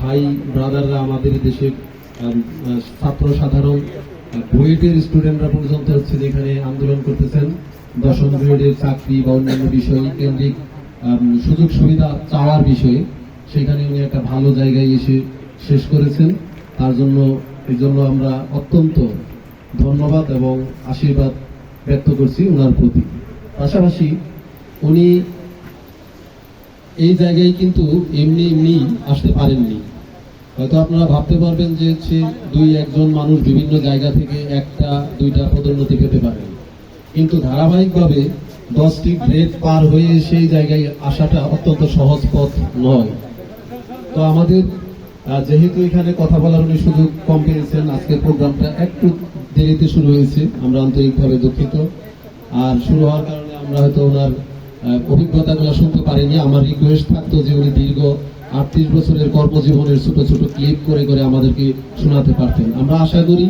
ভাই ব্রাদাররা আমাদের দেশে ছাত্র সাধারণ বুয়েটের স্টুডেন্টরা পর্যন্ত হচ্ছে যেখানে আন্দোলন করতেছেন দশম গ্রেডের চাকরি বা অন্যান্য বিষয় কেন্দ্রিক সুযোগ সুবিধা চাওয়ার বিষয়ে, সেখানে উনি একটা ভালো জায়গায় এসে শেষ করেছেন। তার জন্য এই জন্য আমরা অত্যন্ত ধন্যবাদ এবং আশীর্বাদ ব্যক্ত করছি ওনার প্রতি। পাশাপাশি উনি এই জায়গায় কিন্তু এমনি এমনি আসতে পারেননি। হয়তো আপনারা ভাবতে পারবেন যে দুই একজন মানুষ বিভিন্ন জায়গা থেকে একটা দুইটা পদোন্নতি পেতে পারেন, কিন্তু ধারাবাহিকভাবে 10টি গ্রেড পার হয়ে সেই জায়গায় আসাটা অত্যন্ত সহজ পথ নয়। তো আমাদের যেহেতু এখানে কথা বলার উনি সুযোগ কম পেয়েছেন, আজকের প্রোগ্রামটা একটু দেরিতে শুরু হয়েছে, আমরা আন্তরিকভাবে দুঃখিত। আর শুরু হওয়ার কারণে আমরা হয়তো ওনার অভিজ্ঞতাগুলো শুনতে পারিনি। আমার রিকোয়েস্ট থাকতো যে উনি দীর্ঘ 38 বছরের কর্মজীবনের ছোট ছোট ক্লিপ করে করে আমাদেরকে শোনাতে পারতেন। আমরা আশা করি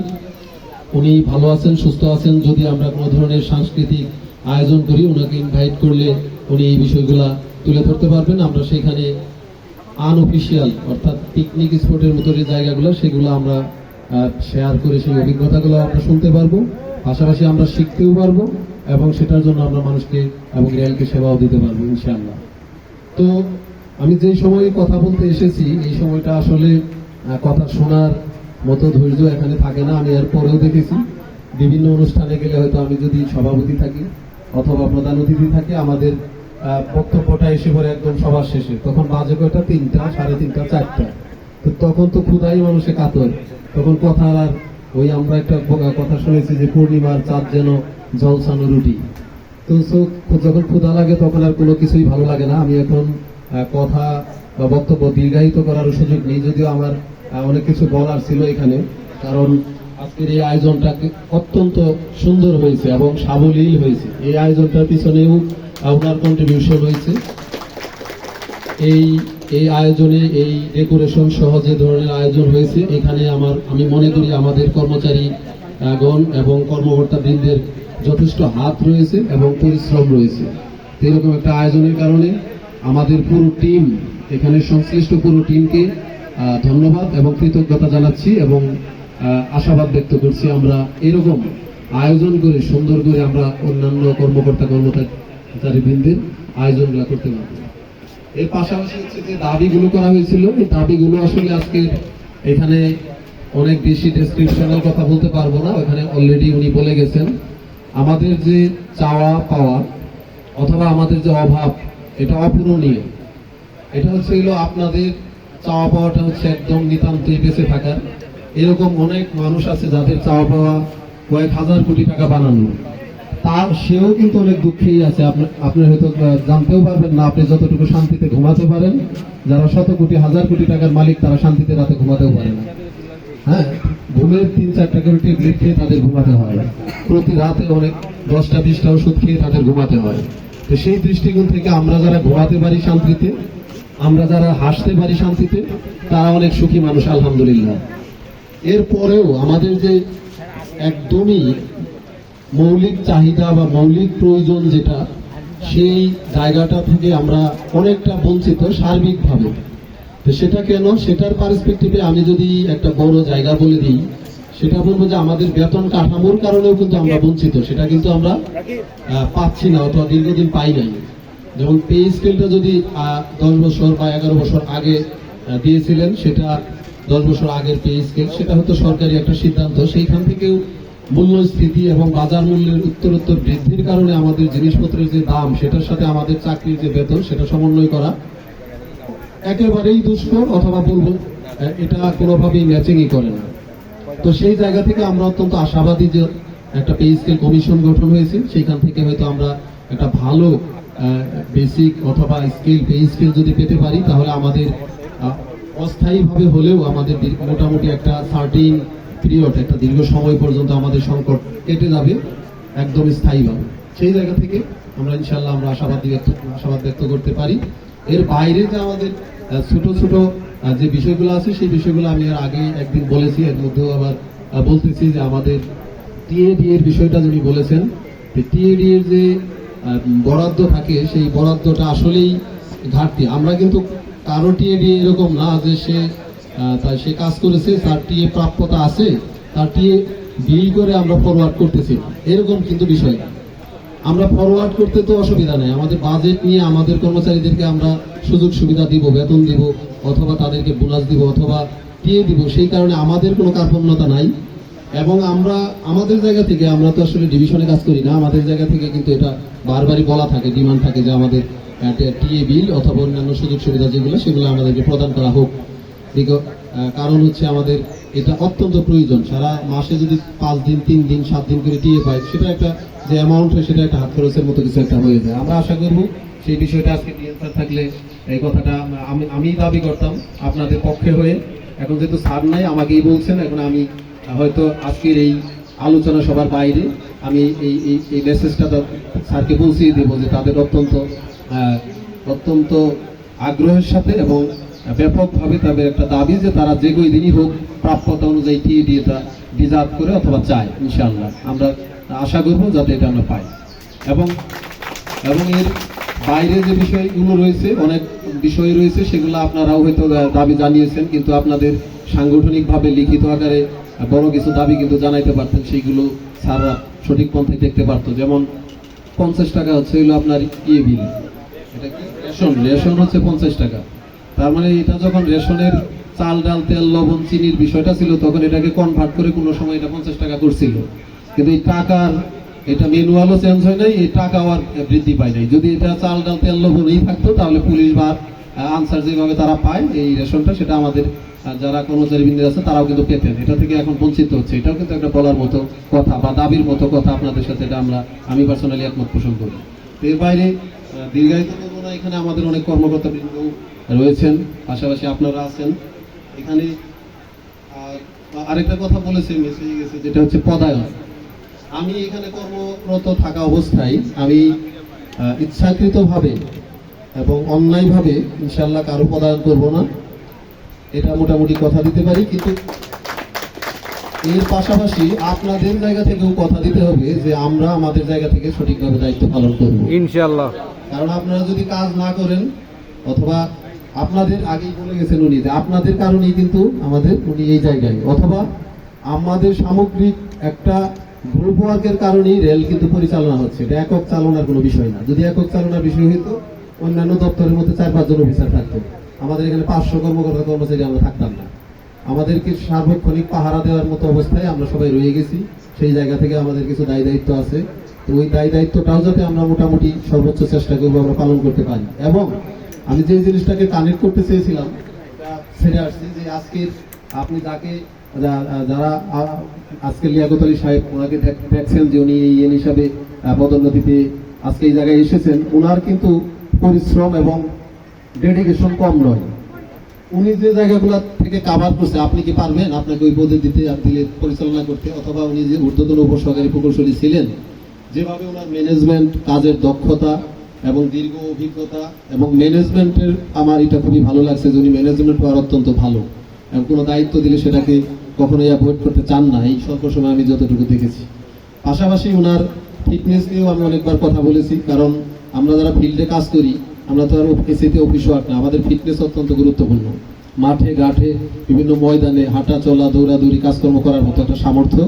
উনি ভালো আছেন, সুস্থ আছেন। যদি আমরা কোনো ধরনের সাংস্কৃতিক আয়োজন করি, ওনাকে ইনভাইট করলে উনি এই বিষয়গুলা তুলে ধরতে পারবেন। আমরা সেখানে আনঅফিসিয়াল অর্থাৎ পিকনিক স্পটের মতো যে জায়গাগুলো, সেগুলো আমরা শেয়ার করে সেই অভিজ্ঞতাগুলো আমরা শুনতে পারবো, পাশাপাশি আমরা শিখতেও পারবো এবং সেটার জন্য আমরা মানুষকে এবং রেলকে সেবাও দিতে পারবো ইনশাআল্লাহ। তো আমি যে সময়ে কথা বলতে এসেছি, এই সময়টা আসলে কথা শোনার মতো ধৈর্য এখানে থাকে না। আমি এর পরেও দেখেছি বিভিন্ন অনুষ্ঠানে গেলে হয়তো আমি যদি সভাপতি থাকি অথবা প্রধান অতিথি থাকি, আমাদের বক্তব্যটা এসে পড়ে একদম সবার শেষে, তখন বাজে কয়টা 3টা, 3:30, 4টা। তো তখন তো ক্ষুধাই মানুষে কাতর, তখন কথা আর ওই আমরা একটা কথা শুনেছি যে পূর্ণিমার চাঁদ যেন জলসানো রুটি। তো যখন ক্ষুধা লাগে তখন আর কোনো কিছুই ভালো লাগে না। আমি এখন কথা বা বক্তব্য দীর্ঘায়িত করার সুযোগ নেই, যদিও আমার অনেক কিছু বলার ছিল এখানে, কারণ আজকের এই আয়োজনটা অত্যন্ত সুন্দর হয়েছে এবং সাবলীল হয়েছে। এই আয়োজনটার পিছনেও ওনার কন্ট্রিবিউশন হয়েছে। এই আয়োজনে এই ডেকোরেশন সহ যে ধরনের আয়োজন হয়েছে, এখানে আমি মনে করি আমাদের কর্মচারীগণ এবং কর্মকর্তা বৃন্দের যথেষ্ট হাত রয়েছে এবং পরিশ্রম রয়েছে। এরকম একটা আয়োজনের কারণে আমাদের পুরো টিম, এখানে সংশ্লিষ্ট পুরো টিমকে ধন্যবাদ এবং কৃতজ্ঞতা জানাচ্ছি এবং আশাবাদ ব্যক্ত করছি আমরা এরকম আয়োজন করে সুন্দর করে আমরা অন্যান্য কর্মচারী বৃন্দের আয়োজনগুলো করতে পারবো। এর পাশাপাশি হচ্ছে যে দাবিগুলো করা হয়েছিল, এই দাবিগুলো আসলে আজকে এখানে অনেক বেশি ডেসক্রিপশনাল কথা বলতে পারবো না, ওখানে অলরেডি উনি বলে গেছেন। আমাদের যে চাওয়া পাওয়া অথবা আমাদের যে অভাব, এটা অপূরণীয়। এটা হচ্ছে আপনাদের চাওয়া পাওয়াটা হচ্ছে একদম নিতান্তই বেঁচে থাকার। এরকম অনেক মানুষ আছে যাদের চাওয়া পাওয়া কয়েক হাজার কোটি টাকা বানানো, তার সেও কিন্তু অনেক দুঃখেই আছে। আপনি হয়তো জানতেও পারবেন না, আপনি যতটুকু শান্তিতে ঘুমাতে পারেন, যারা শত কোটি হাজার কোটি টাকার মালিক তারা শান্তিতে রাতে ঘুমাতেও পারে না। হ্যাঁ, ঘুমের 3-4টা করে ট্যাবলেট খেয়ে তাদের ঘুমাতে হয়, প্রতি রাতে অনেক 10টা-20টা ওষুধ খেয়ে তাদের ঘুমাতে হয়। তো সেই দৃষ্টিকোণ থেকে আমরা যারা ঘুমাতে পারি শান্তিতে, আমরা যারা হাসতে পারি শান্তিতে, তারা অনেক সুখী মানুষ আলহামদুলিল্লাহ। এরপরেও আমাদের যে একদমই মৌলিক চাহিদা বা মৌলিক প্রয়োজন যেটা, সেই জায়গাটা থেকে আমরা অনেকটা বঞ্চিত সার্বিকভাবে। তো সেটা কেন, সেটার পার্সপেক্টিভে আমি যদি একটা বড় জায়গা বলে দিই, সেটা বলবো যে আমাদের বেতন কাঠামোর কারণেও কিন্তু আমরা বঞ্চিত, সেটা কিন্তু আমরা পাচ্ছি না অথবা দীর্ঘদিন পাই নাই। যেমন পে স্কেলটা যদি 10 বছর বা 11 বছর আগে দিয়েছিলেন, সেটা 10 বছর আগের পে স্কেল, সেটা হতো সরকারি একটা সিদ্ধান্ত। সেইখান থেকেও মূল্যস্ফীতি এবং বাজার মূল্যের উত্তরোত্তর বৃদ্ধির কারণে আমাদের জিনিসপত্রের যে দাম, সেটার সাথে আমাদের চাকরির যে বেতন, সেটা সমন্বয় করা একেবারেই দুষ্কর, অথবা বলবো এটা কোনোভাবেই ম্যাচিংই করে না। তো সেই জায়গা থেকে আমরা অত্যন্ত আশাবাদী যে একটা পে স্কেল কমিশন গঠন হয়েছে, সেখান থেকে হয়তো আমরা একটা ভালো বেসিক অথবা স্কেল পে স্কেল যদি পেতে পারি, তাহলে আমাদের অস্থায়ীভাবে হলেও আমাদের মোটামুটি একটা সার্টেন পিরিয়ড, একটা দীর্ঘ সময় পর্যন্ত আমাদের সংকট কেটে যাবে একদম স্থায়ীভাবে। সেই জায়গা থেকে আমরা ইনশাল্লাহ আমরা আশাবাদ ব্যক্ত করতে পারি। এর বাইরে যে আমাদের ছোট ছোট যে বিষয়গুলো আছে, সেই বিষয়গুলো আমি এর আগে একদিন বলেছি, এর মধ্যেও আবার বলতেছি যে আমাদের টিএডি এর বিষয়টা যিনি বলেছেন, টিএডি এর যে বরাদ্দ থাকে, সেই বরাদ্দটা আসলেই ঘাটতি। আমরা কিন্তু কারো টিএ দিয়ে এরকম না যে তাই সে কাজ করেছে, তার টিএ প্রাপ্যতা আছে, তার টিএ বিল করে আমরা ফরওয়ার্ড করতেছি, এরকম কিন্তু বিষয় না। আমরা ফরওয়ার্ড করতে তো অসুবিধা নেই, আমাদের বাজেট নিয়ে আমাদের কর্মচারীদেরকে আমরা সুযোগ সুবিধা দিব, বেতন দিব, অথবা তাদেরকে বোনাস দিব, অথবা টিএ দিব, সেই কারণে আমাদের কোনো কার্পণ্যতা নাই। এবং আমরা আমাদের জায়গা থেকে, আমরা তো আসলে ডিভিশনে কাজ করি না, আমাদের জায়গা থেকে কিন্তু এটা বারবারই বলা থাকে, ডিমান্ড থাকে যে আমাদের টিএ বিল অথবা অন্যান্য সুযোগ সুবিধা যেগুলো সেগুলো আমাদেরকে প্রদান করা হোক। কারণ হচ্ছে আমাদের এটা অত্যন্ত প্রয়োজন। সারা মাসে যদি 5 দিন 3 দিন 7 দিন করে টিএ পাই, সেটা একটা যে অ্যামাউন্ট হয় সেটা একটা হাত খরচের মতো কিছু একটা হয়ে যায়। আমরা আশা করব সেই বিষয়টা আজকে ডিএল স্যার থাকলে এই কথাটা আমি দাবি করতাম আপনাদের পক্ষে হয়ে। এখন যেহেতু স্যার নাই, আমাকেই বলছেন, এখন আমি হয়তো আজকের এই আলোচনা সবার বাইরে আমি এই মেসেজটা স্যারকে পৌঁছিয়ে দেবো যে তাদের অত্যন্ত আগ্রহের সাথে এবং ব্যাপকভাবে তাদের একটা দাবি যে তারা যে কোনো দিনই হোক প্রাপ্যতা অনুযায়ী টিএ দিয়ে তা ডিজার্ভ করে অথবা চায়। ইনশাআল্লাহ আমরা আশা করবো যাতে এটা আমরা পাই। এবং এর বাইরে যে বিষয়গুলো রয়েছে, অনেক বিষয় রয়েছে, সেগুলো আপনারাও হয়তো দাবি জানিয়েছেন, কিন্তু আপনাদের সাংগঠনিকভাবে লিখিত আকারে বড় কিছু দাবি কিন্তু জানাইতে পারতেন, সেইগুলো স্যাররা সঠিক পন্থায় দেখতে পারতো। যেমন 50 টাকা হচ্ছে হইলো আপনার ইয়ে বিল, এটা কি রেশন হচ্ছে 50 টাকা। তার মানে এটা যখন রেশনের চাল ডাল তেল লবণ চিনির বিষয়টা ছিল, তখন এটাকে কনভার্ট করে কোনো সময় এটা 50 টাকা করছিল, কিন্তু এই টাকার এটা ম্যানুয়ালও চেঞ্জ হয় নাই, এই টাকাও আর বৃদ্ধি পায় নাই। যদি এটা চাল ডাল তেল লবণই থাকতো তাহলে পুলিশ বা আনসার যেভাবে তারা পায় এই রেশনটা, সেটা আমাদের যারা কর্মচারীবৃন্দ আছে তারাও কিন্তু পেতেন। এটা থেকে এখন বঞ্চিত হচ্ছে, এটাও কিন্তু একটা বলার মতো কথা বা দাবির মতো কথা আপনাদের সাথে, এটা আমি পার্সোনালি একমত পোষণ করি। এর বাইরে দীর্ঘায়িত করবো না, এখানে আমাদের অনেক কর্মকর্তাবৃন্দ রয়েছেন, পাশাপাশি আপনারা আছেন এখানে। আরেকটা কথা বলেছে, মেসেজে গেছে, যেটা হচ্ছে পদায়ন। আমি এখানে কর্মরত থাকা অবস্থায় আমি ইচ্ছাকৃতভাবে এবং অন্যায়ভাবে ইনশাআল্লাহ কারো পদায়ন করব না, এটা মোটামুটি কথা দিতে পারি। কিন্তু এর পাশাপাশি আপনাদের জায়গা থেকেও কথা দিতে হবে যে আমরা আমাদের জায়গা থেকে সঠিকভাবে দায়িত্ব পালন করব ইনশাআল্লাহ। কারণ আপনারা যদি কাজ না করেন, অথবা আপনাদের আগেই বলে গেছেন উনি যে আপনাদের কারণেই কিন্তু উনি এই জায়গায়, অথবা আমাদের সামগ্রিক একটা গ্রুপ ওয়ার্কের কারণেই রেল কিন্তু পরিচালনা হচ্ছে। এটা একক চালনার কোনো বিষয় না। যদি একক চালনার বিষয় হইতো, অন্যান্য দপ্তরের মধ্যে 4-5 জন অফিসার থাকতো, আমাদের এখানে 500 কর্মকর্তা কর্মচারী আমরা থাকতাম না। আমাদেরকে সার্বক্ষণিক পাহারা দেওয়ার মতো অবস্থায় আমরা সবাই রয়ে গেছি। সেই জায়গা থেকে আমাদের কিছু দায় দায়িত্ব আছে, তো ওই দায় দায়িত্বটাও যাতে আমরা মোটামুটি সর্বোচ্চ চেষ্টা করবো আমরা পালন করতে পারি। এবং আমি যে জিনিসটাকে কানেক্ট করতে চেয়েছিলাম ছেড়ে আসছি, যে আজকের আপনি যারা আজকে লিয়াকত আলী সাহেব, ওনাকে দেখছেন যে উনি এই হিসাবে পদোন্নতিতে আজকে এই জায়গায় এসেছেন, ওনার কিন্তু পরিশ্রম এবং ডেডিকেশন কম নয়। উনি যে জায়গাগুলো থেকে কাভার করছে, আপনি কি পারবেন আপনাকে ওই পদে দিলে পরিচালনা করতে? অথবা উনি যে ঊর্ধ্বতন উপসহকারী প্রকৌশলী ছিলেন, যেভাবে ওনার ম্যানেজমেন্ট কাজের দক্ষতা এবং দীর্ঘ অভিজ্ঞতা এবং ম্যানেজমেন্টের, আমার এটা খুবই ভালো লাগছে যে উনি ম্যানেজমেন্ট হওয়ার অত্যন্ত ভালো, এবং কোনো দায়িত্ব দিলে সেটাকে কখনোই অ্যাভয়েড করতে চান না, এই স্বল্প সময় আমি যতটুকু দেখেছি। পাশাপাশি ওনার ফিটনেস নিয়েও আমি অনেকবার কথা বলেছি, কারণ আমরা যারা ফিল্ডে কাজ করি, আমরা তো আর এসিতে অফিস ওয়ার্ক না, আমাদের ফিটনেস অত্যন্ত গুরুত্বপূর্ণ। মাঠে ঘাটে বিভিন্ন ময়দানে হাঁটা চলা দৌড়াদৌড়ি কাজকর্ম করার মতো একটা সামর্থ্য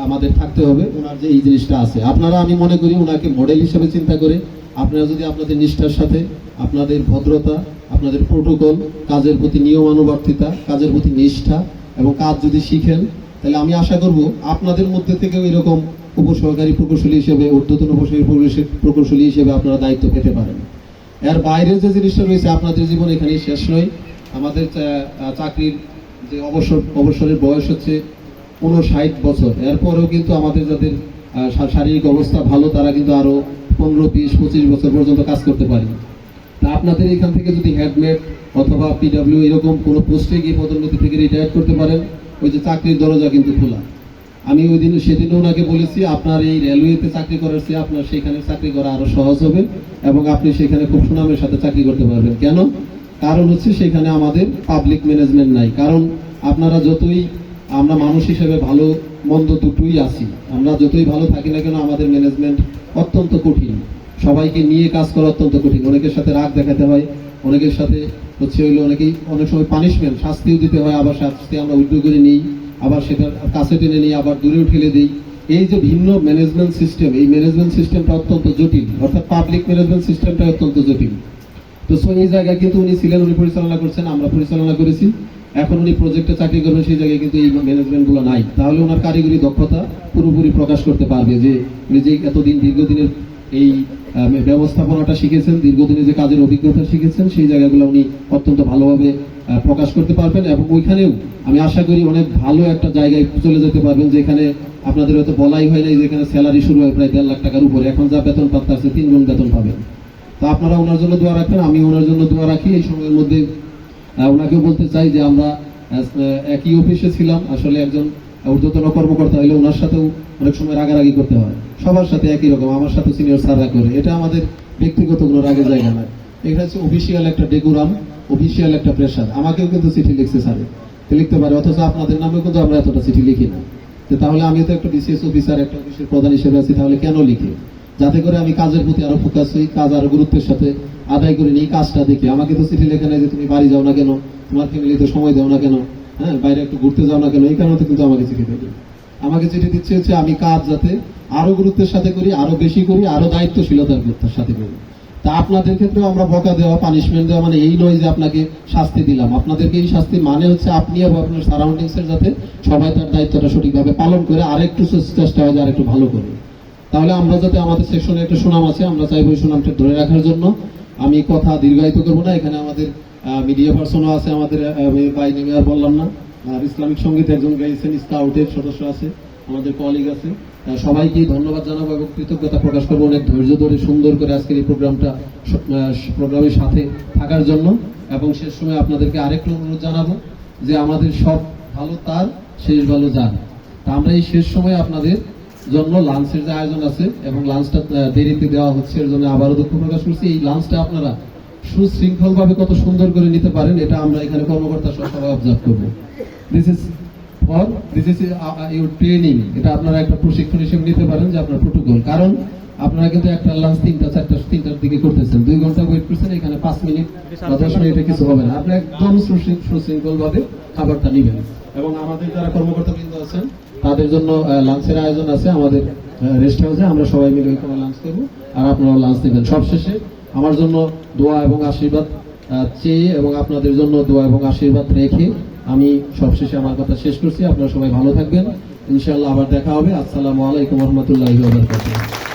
আমাদের থাকতে হবে। ওনার যে এই জিনিসটা আছে, আপনারা আমি মনে করি ওনাকে মডেল হিসেবে চিন্তা করে আপনারা যদি আপনাদের নিষ্ঠার সাথে, আপনাদের ভদ্রতা, আপনাদের প্রোটোকল, কাজের প্রতি নিয়মানুবর্তিতা, কাজের প্রতি নিষ্ঠা এবং কাজ যদি শিখেন, তাহলে আমি আশা করব আপনাদের মধ্যে থেকেও এরকম উপসহকারী প্রকৌশলী হিসেবে, ঊর্ধ্বতন প্রকৌশলী হিসেবে আপনারা দায়িত্ব পেতে পারেন। এর বাইরে যে জিনিসটা রয়েছে, আপনাদের জীবন এখানেই শেষ নয়। আমাদের চাকরির যে অবসরের বয়স হচ্ছে 59 বছর, এরপরেও কিন্তু আমাদের যাদের শারীরিক অবস্থা ভালো, তারা কিন্তু আরো 15, 20, 25 বছর পর্যন্ত কাজ করতে পারি। তা আপনাদের এখান থেকে যদি হেডমেট অথবা পিডব্লিউ এরকম কোনো পোস্টে গিয়ে পদোন্নতি থেকে রিটায়ার করতে পারেন, ওই যে চাকরির দরজা কিন্তু খোলা। আমি সেদিনও ওনাকে বলেছি, আপনার এই রেলওয়েতে চাকরি করার চেয়ে আপনার সেখানে চাকরি করা আরো সহজ হবে এবং আপনি সেখানে খুব সুনামের সাথে চাকরি করতে পারবেন। কেন? কারণ হচ্ছে সেখানে আমাদের পাবলিক ম্যানেজমেন্ট নাই। কারণ আপনারা যতই, আমরা মানুষ হিসেবে ভালো মন্দ দুটোই আছি, আমরা যতই ভালো থাকি না কেন, আমাদের ম্যানেজমেন্ট অত্যন্ত কঠিন। সবাইকে নিয়ে কাজ করা অত্যন্ত কঠিন। অনেকের সাথে রাগ দেখাতে হয়, অনেকের সাথে হচ্ছে হইলো অনেক সময় পানিশমেন্ট, শাস্তিও দিতে হয়, আবার শাস্তি আমরা উদ্যোগ করে নিই, আবার সেটা কাছে টেনে নিই, আবার দূরেও ঠেলে দিই। এই যে ভিন্ন ম্যানেজমেন্ট সিস্টেম, এই ম্যানেজমেন্ট সিস্টেমটা অত্যন্ত জটিল, অর্থাৎ পাবলিক ম্যানেজমেন্ট সিস্টেমটা অত্যন্ত জটিল। তো এই জায়গায় কিন্তু উনি ছিলেন, উনি পরিচালনা করছেন, আমরা পরিচালনা করেছি। এখন উনি প্রজেক্টে চাকরি করবেন, সেই জায়গায় কিন্তু এই ম্যানেজমেন্টগুলো নাই। তাহলে ওনার কারিগরি দক্ষতা পুরোপুরি প্রকাশ করতে পারবে যে উনি যে এতদিন দীর্ঘদিনের এই ব্যবস্থাপনাটা শিখেছেন, দীর্ঘদিনের যে কাজের অভিজ্ঞতা শিখেছেন, সেই জায়গাগুলো উনি অত্যন্ত ভালোভাবে প্রকাশ করতে পারবেন। এবং ওইখানেও আমি আশা করি অনেক ভালো একটা জায়গায় চলে যেতে পারবেন, যেখানে আপনাদের হয়তো বলাই হয় নাই, যেখানে স্যালারি শুরু হয় প্রায় 1.5 লাখ টাকার উপরে, এখন যা বেতন পাচ্ছে তার চেয়ে 3 গুণ বেতন পাবেন। তো আপনারা ওনার জন্য দোয়া রাখবেন, আমি ওনার জন্য দোয়া রাখি। এই সময়ের মধ্যে ওনাকেও বলতে চাই যে আমরা একই অফিসে ছিলাম, আসলে একজন ঊর্ধ্বতন কর্মকর্তা হলে ওনার সাথেও অনেক সময় রাগারাগি করতে হয়, সবার সাথে একই রকম, আমার সাথে সিনিয়র স্যাররা করে, এটা আমাদের ব্যক্তিগত কোনো রাগের জায়গা নয়। এটা হচ্ছে অফিসিয়াল একটা ডেকোরাম, অফিসিয়াল একটা প্রেশার। আমাকেও কিন্তু চিঠি লিখছে স্যারে, লিখতে পারে, অথচ আপনাদের নামেও কিন্তু আমরা এতটা চিঠি লিখি না। তো তাহলে আমি তো একটা বিসিএস অফিসার, একটা অফিসের প্রধান হিসেবে আছি, তাহলে কেন লিখি? যাতে করে আমি কাজের প্রতি আরো ফোকাস হই, কাজ আরো গুরুত্বের সাথে আদায় করে নিই, কাজটা দেখি। আমাকে তো চিঠি লেখা নেই যে তুমি বাড়ি যাও না কেন, তোমার ফ্যামিলিতে সময় দাও না কেন, হ্যাঁ বাইরে একটু ঘুরতে যাও না কেন, এই কারণে তো কিন্তু আমাকে চিঠি দেবে। আমাকে চিঠি দিচ্ছে হচ্ছে আমি কাজ যাতে আরো গুরুত্বের সাথে করি, আরো বেশি করি, আরো দায়িত্বশীলতার সাথে করি। তা আপনাদের ক্ষেত্রেও আমরা বকা দেওয়া, পানিশমেন্ট দেওয়া মানে এই নয় যে আপনাকে শাস্তি দিলাম। আপনাদেরকে এই শাস্তি মানে হচ্ছে আপনি এবং আপনার সারাউন্ডিংস এর যাতে সবাই তার দায়িত্বটা সঠিকভাবে পালন করে আরেকটু চেষ্টা হয় যে আরেকটু ভালো করে। তাহলে আমরা যাতে আমাদের সেকশনে একটা সুনাম আছে, আমরা চাইবো এই সুনামটা ধরে রাখার জন্য। আমি কথা দীর্ঘায়িত করবো না, এখানে আমাদের মিডিয়া পার্সনও আছে, আমাদের বাই নেমে আর বললাম না, আর ইসলামিক সঙ্গীত একজন গাইছেন, স্কাউটের সদস্য আছে, আমাদের কলিগ আছে, সবাইকে ধন্যবাদ জানাবো এবং কৃতজ্ঞতা প্রকাশ করবো অনেক ধৈর্য ধরে সুন্দর করে আজকের এই প্রোগ্রামের সাথে থাকার জন্য। এবং শেষ সময় আপনাদেরকে আরেকটু অনুরোধ জানাবো যে আমাদের সব ভালো তার, শেষ ভালো যার। তা আমরা এই শেষ সময় আপনাদের জন্য লাঞ্চের যে আয়োজন আছে এবং লাঞ্চটা দেরিতে দেওয়া হচ্ছে, এর জন্য আবারও দুঃখ প্রকাশ করছি। এই লাঞ্চটা আপনারা সুশৃঙ্খল ভাবে কত সুন্দর করে নিতে পারেন, এটা আমরা এখানে কর্মকর্তা সহ সবাই অবজার্ভ করবো। দিস ইজ ইউর ট্রেনিং, এটা আপনারা একটা প্রশিক্ষণ হিসেবে নিতে পারেন যে আপনার প্রোটোকল। কারণ আপনারা কিন্তু একটা লাঞ্চ 3টার দিকে করতেছেন, 2 ঘন্টা ওয়েট করছেন, এখানে 5 মিনিট বা 10 মিনিটে কিছু হবে না। আপনি একদম সুশৃঙ্খল ভাবে খাবারটা নিবেন। এবং আমাদের যারা কর্মকর্তা বৃন্দ আছেন তাদের জন্য লাঞ্চের আয়োজন আছে আমাদের রেস্ট হাউসে, আমরা সবাই মিলে ওইখানে লাঞ্চ করবো, আর আপনারাও লাঞ্চ নেবেন। সবশেষে আমার জন্য দোয়া এবং আশীর্বাদ চেয়ে এবং আপনাদের জন্য দোয়া এবং আশীর্বাদ রেখে আমি সবশেষে আমার কথা শেষ করছি। আপনারা সবাই ভালো থাকবেন, ইনশাআল্লাহ আবার দেখা হবে। আসসালামু আলাইকুম ওয়া রাহমাতুল্লাহি ওয়া বারাকাতুহু।